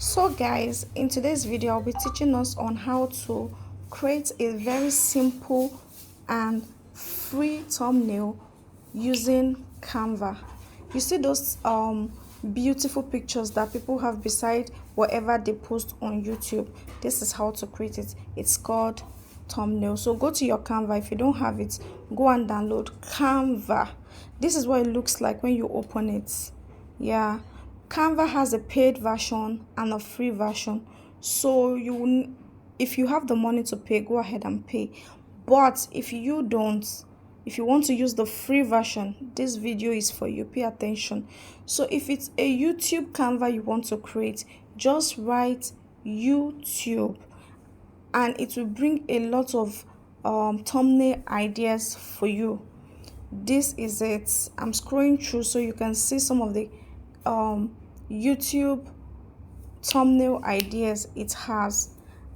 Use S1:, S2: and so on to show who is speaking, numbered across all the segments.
S1: So guys, in today's video I'll be teaching us on how to create a very simple and free thumbnail using Canva. You see those beautiful pictures that people have beside whatever they post on YouTube. This is how to create it. It's called thumbnail. So go to your Canva. If you don't have it, go and download Canva. This is what it looks like when you open it. Yeah, Canva has a paid version and a free version. So if you have the money to pay, go ahead and pay. But if you don't, if you want to use the free version, this video is for you. Pay attention. So if it's a YouTube Canva you want to create, just write YouTube and it will bring a lot of thumbnail ideas for you. This is it. I'm scrolling through so you can see some of the YouTube thumbnail ideas it has,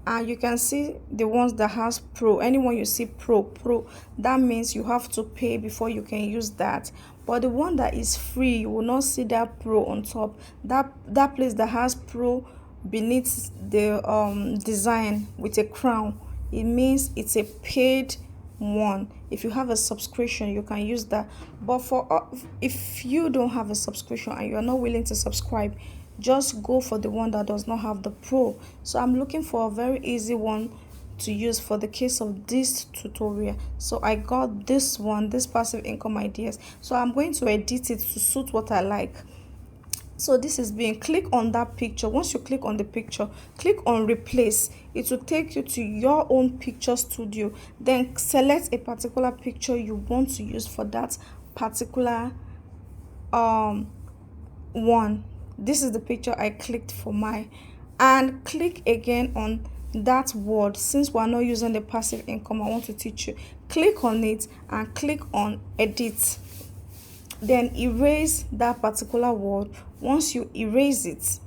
S1: and you can see the ones that has pro. Anyone you see pro, that means you have to pay before you can use that. But the one that is free, you will not see that pro on top. That place that has pro beneath the design with a crown, it means it's a paid one. If you have a subscription, you can use that. But for if you don't have a subscription and you are not willing to subscribe, just go for the one that does not have the pro. So I'm looking for a very easy one to use for the case of this tutorial. So I got this one, this passive income ideas. So I'm going to edit it to suit what I like. So this is being, click on that picture. Once you click on the picture, click on replace. It will take you to your own picture studio. Then select a particular picture you want to use for that particular one. This is the picture I clicked for my, and click again on that word. Since we're not using the passive income, I want to teach you. Click on it and click on edit, then erase that particular word. Once you erase it,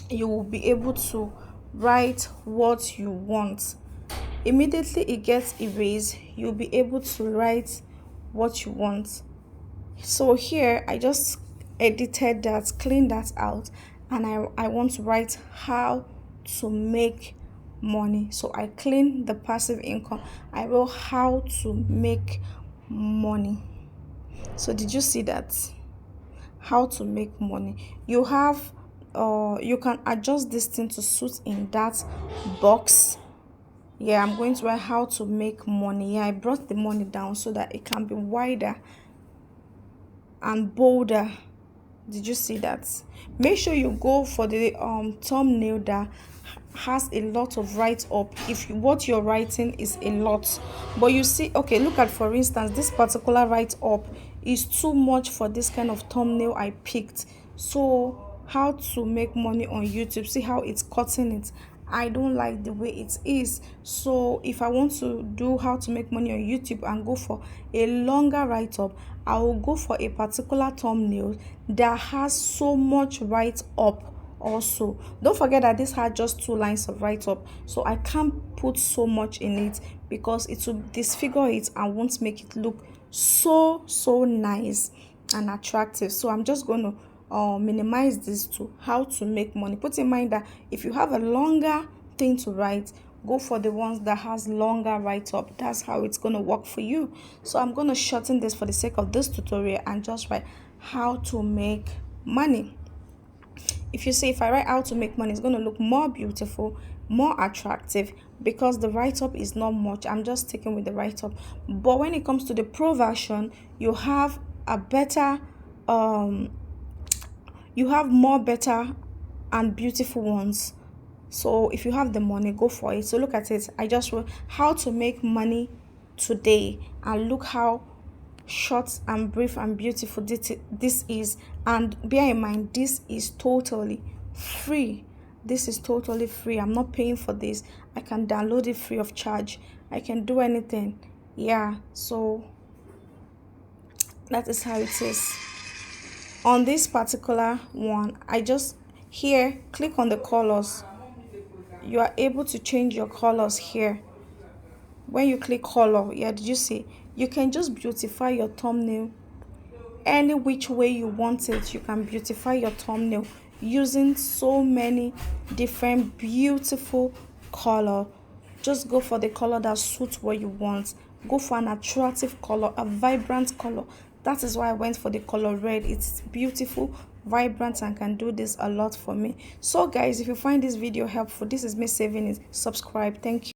S1: you will be able to write what you want. Immediately it gets erased, you'll be able to write what you want. So here I just edited that, cleaned that out, and I want to write how to make money. So I clean the passive income, I wrote how to make money. So did you see that? How to make money. You have you can adjust this thing to suit in that box. Yeah, I'm going to write how to make money. Yeah, I brought the money down so that it can be wider and bolder. Did you see that? Make sure you go for the thumbnail that has a lot of write up. If what you're writing is a lot, but you see, okay, look at, for instance, this particular write up is too much for this kind of thumbnail I picked. So how to make money on YouTube, see how it's cutting it. I don't like the way it is. So if I want to do how to make money on YouTube and go for a longer write up, I will go for a particular thumbnail that has so much write up. Also, don't forget that this had just 2 lines of write up, so I can't put so much in it because it will disfigure it and won't make it look so nice and attractive. So I'm just going to minimize this to how to make money. Put in mind that if you have a longer thing to write, go for the ones that has longer write up. That's how it's going to work for you. So I'm going to shorten this for the sake of this tutorial and just write how to make money. If you see, if I write how to make money, it's going to look more beautiful, more attractive, because the write-up is not much. I'm just sticking with the write-up. But when it comes to the pro version, you have a better you have more better and beautiful ones. So if you have the money, go for it. So look at it. I just wrote how to make money today, and look how short and brief and beautiful this is. And bear in mind, this is totally free. This is totally free. I'm not paying for this. I can download it free of charge. I can do anything. Yeah, so that is how it is. On this particular one, I just, here, click on the colors. You are able to change your colors here. When you click color, yeah, did you see? You can just beautify your thumbnail any which way you want it. You can beautify your thumbnail. using so many different beautiful color. Just go for the color that suits what you want. Go for an attractive color, a vibrant color. That is why I went for the color red. It's beautiful, vibrant, and can do this a lot for me. So guys, if you find this video helpful, this is me saving it. Subscribe. Thank you.